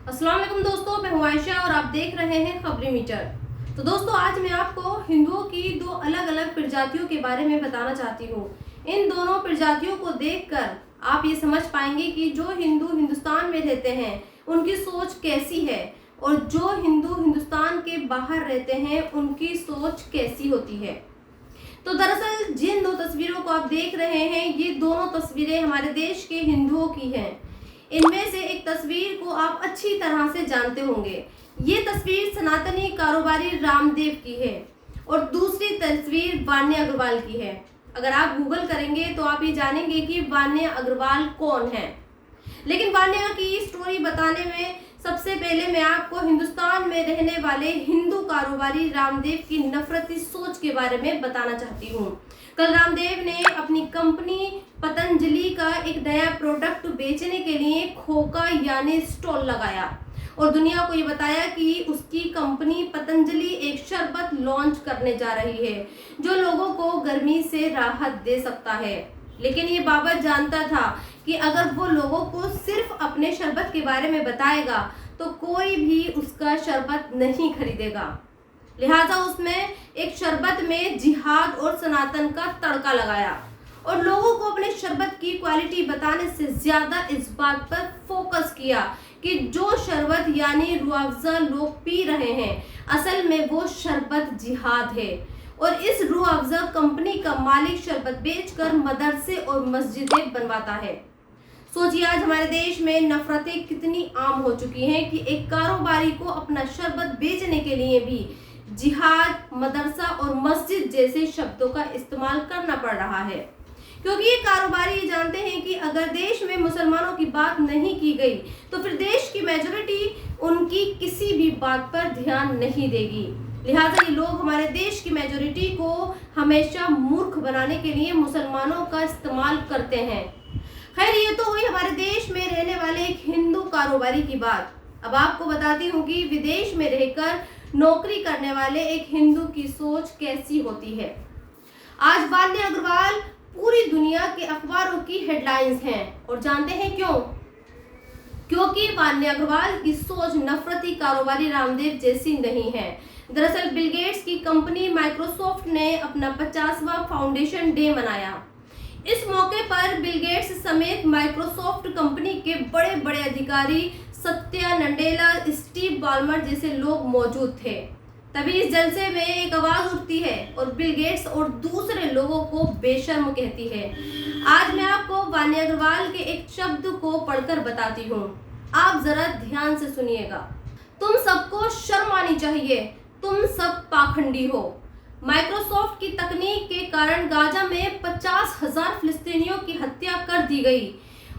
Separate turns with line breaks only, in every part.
अस्सलाम वालेकुम दोस्तों, मैं हूं आयशा और आप देख रहे हैं खबरी मीटर। तो दोस्तों, आज मैं आपको हिंदुओं की दो अलग अलग प्रजातियों के बारे में बताना चाहती हूं। इन दोनों प्रजातियों को देखकर आप ये समझ पाएंगे कि जो हिंदू हिंदुस्तान में रहते हैं उनकी सोच कैसी है और जो हिंदू हिंदुस्तान के बाहर रहते हैं उनकी सोच कैसी होती है। तो दरअसल जिन दो तस्वीरों को आप देख रहे हैं, ये दोनों तस्वीरें हमारे देश के हिंदुओं की हैं। इनमें से एक तस्वीर को आप अच्छी तरह से जानते होंगे। ये तस्वीर सनातनी कारोबारी रामदेव की है और दूसरी तस्वीर वान्या अग्रवाल की है। अगर आप गूगल करेंगे तो आप ये जानेंगे कि वान्या अग्रवाल कौन है। लेकिन वान्या की स्टोरी बताने में सबसे पहले मैं आपको हिंदुस्तान में रहने वाले हिंदू कारोबारी रामदेव की नफरती सोच के बारे में बताना चाहती हूँ। कल रामदेव ने अपनी कंपनी पतंजलि का एक नया प्रोडक्ट बेचने के लिए खोका यानी स्टॉल लगाया और दुनिया को ये बताया कि उसकी कंपनी पतंजलि एक शरबत लॉन्च करने जा रही है जो लोगों को गर्मी से राहत दे सकता है। लेकिन ये बाबा जानता था कि अगर वो लोगों को सिर्फ अपने शरबत के बारे में बताएगा तो कोई भी उसका शरबत नहीं खरीदेगा। लिहाजा उसने एक शरबत में जिहाद और सनातन का तड़का लगाया और लोगों को अपने शरबत की क्वालिटी बताने से ज्यादा इस बात पर फोकस किया कि जो शरबत यानी रूह-अफ़ज़ा लोग पी रहे हैं असल में वो शरबत जिहाद है और इस रूह-अफ़ज़ा कंपनी का मालिक शरबत बेचकर मदरसे और मस्जिदें बनवाता है। सोचिए आज हमारे देश में नफरतें कितनी आम हो चुकी हैं कि एक कारोबारी को अपना शरबत बेचने के लिए भी जिहाद, मदरसा और मस्जिद जैसे शब्दों का इस्तेमाल करना पड़ रहा है, क्योंकि ये कारोबारी जानते हैं कि अगर देश में मुसलमानों की बात नहीं की गई तो फिर देश की मेजॉरिटी उनकी किसी भी बात पर ध्यान नहीं देगी। लिहाजा ये लोग हमारे देश की मेजॉरिटी को हमेशा मूर्ख बनाने के लिए मुसलमानों का इस्तेमाल करते हैं। खैर, ये तो हुई हमारे देश में रहने वाले एक हिंदू कारोबारी की बात। अब आपको बताती हूँ कि विदेश में रहकर नौकरी करने वाले एक हिंदू की सोच कैसी होती है। आज वान्या अग्रवाल पूरी दुनिया के अखबारों की हेडलाइंस हैं और जानते हैं क्यों? क्योंकि वान्या अग्रवाल की सोच नफरती कारोबारी रामदेव जैसी नहीं है। दरअसल बिल गेट्स की कंपनी माइक्रोसॉफ्ट ने अपना 50वां फाउंडेशन डे मनाया। इस मौके पर बिल गेट्स समेत माइक्रोसॉफ्ट कंपनी के बड़े बड़े अधिकारी सत्या नडेला, स्टीव बाल्मर जैसे लोग मौजूद थे। तभी इस जलसे में एक आवाज उठती है और बिल गेट्स और दूसरे लोगों को बेशर्म कहती है। आज मैं आपको वान्या अग्रवाल के एक शब्द को पढ़कर बताती हूँ, आप जरा ध्यान से सुनिएगा। तुम सबको शर्म आनी चाहिए, तुम सब पाखंडी हो। माइक्रोसॉफ्ट की तकनीक के कारण गाजा में 50,000 फिलिस्तीनियों की हत्या कर दी गई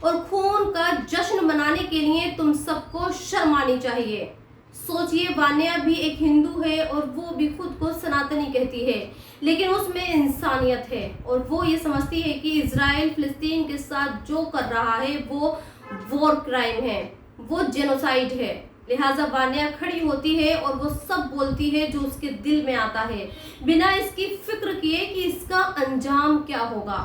और खून का जश्न मनाने के लिए तुम सबको शर्म आनी चाहिए। सोचिए, वान्या भी एक हिंदू है और वो भी खुद को सनातनी कहती है, लेकिन उसमें इंसानियत है और वो ये समझती है कि इजराइल फिलिस्तीन के साथ जो कर रहा है वो वॉर क्राइम है, वो जेनोसाइड है। लिहाजा वान्या खड़ी होती है और वो सब बोलती है जो उसके दिल में आता है, बिना इसकी फिक्र किए कि इसका अंजाम क्या होगा।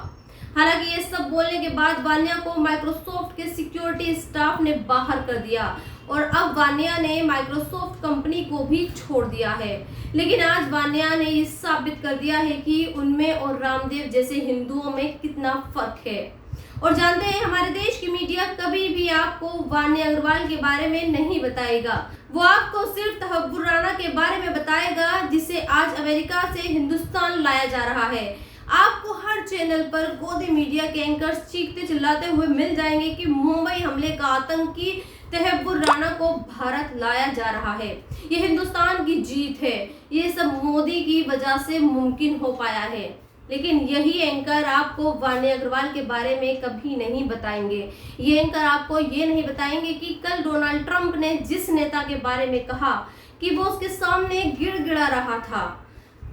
हालांकि ये सब बोलने के बाद वान्या को माइक्रोसॉफ्ट के सिक्योरिटी स्टाफ ने बाहर कर दिया और अब वान्या ने माइक्रोसॉफ्ट कंपनी को भी छोड़ दिया है। लेकिन आज वान्या ने ये साबित कर दिया है कि उनमें और रामदेव जैसे हिंदुओं में कितना फर्क है। और जानते हैं, हमारे देश की मीडिया कभी भी आपको वान्या अग्रवाल के बारे में नहीं बताएगा। वो आपको सिर्फ तहव्वुर राणा के बारे में बताएगा जिसे आज अमेरिका से हिंदुस्तान लाया जा रहा है। आपको हर चैनल पर गोदी मीडिया के एंकर्स चीखते चिल्लाते हुए मिल जाएंगे कि मुंबई हमले का आतंकी तहव्वुर राणा को भारत लाया जा रहा है, ये हिंदुस्तान की जीत है, ये सब मोदी की वजह से मुमकिन हो पाया है। लेकिन यही एंकर आपको वान्या अग्रवाल के बारे में कभी नहीं बताएंगे। ये एंकर आपको ये नहीं बताएंगे कि कल डोनाल्ड ट्रंप ने जिस नेता के बारे में कहा कि वो उसके सामने गिड़गिड़ा रहा था।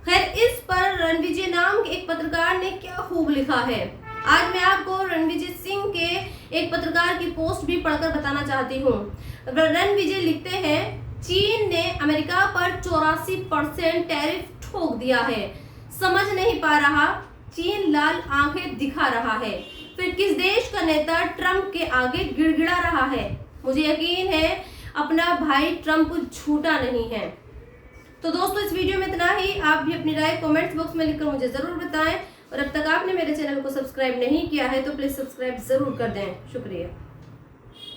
खैर, इस पर रणविजय नाम के एक पत्रकार ने क्या खूब लिखा है। आज मैं आपको रणविजय सिंह के एक पत्रकार की पोस्ट भी पढ़कर बताना चाहती हूँ। रणविजय लिखते हैं, चीन ने अमेरिका पर 84% टैरिफ ठोक दिया है, समझ नहीं पा रहा, चीन लाल आंखें दिखा रहा है, फिर किस देश का नेता ट्रंप के आगे गिड़गिड़ा रहा है। मुझे यकीन है अपना भाई ट्रंप झूठा नहीं है। तो दोस्तों इस वीडियो में इतना ही। आप भी अपनी राय कमेंट्स बॉक्स में लिखकर मुझे ज़रूर बताएं और अब तक आपने मेरे चैनल को सब्सक्राइब नहीं किया है तो प्लीज़ सब्सक्राइब ज़रूर कर दें। शुक्रिया।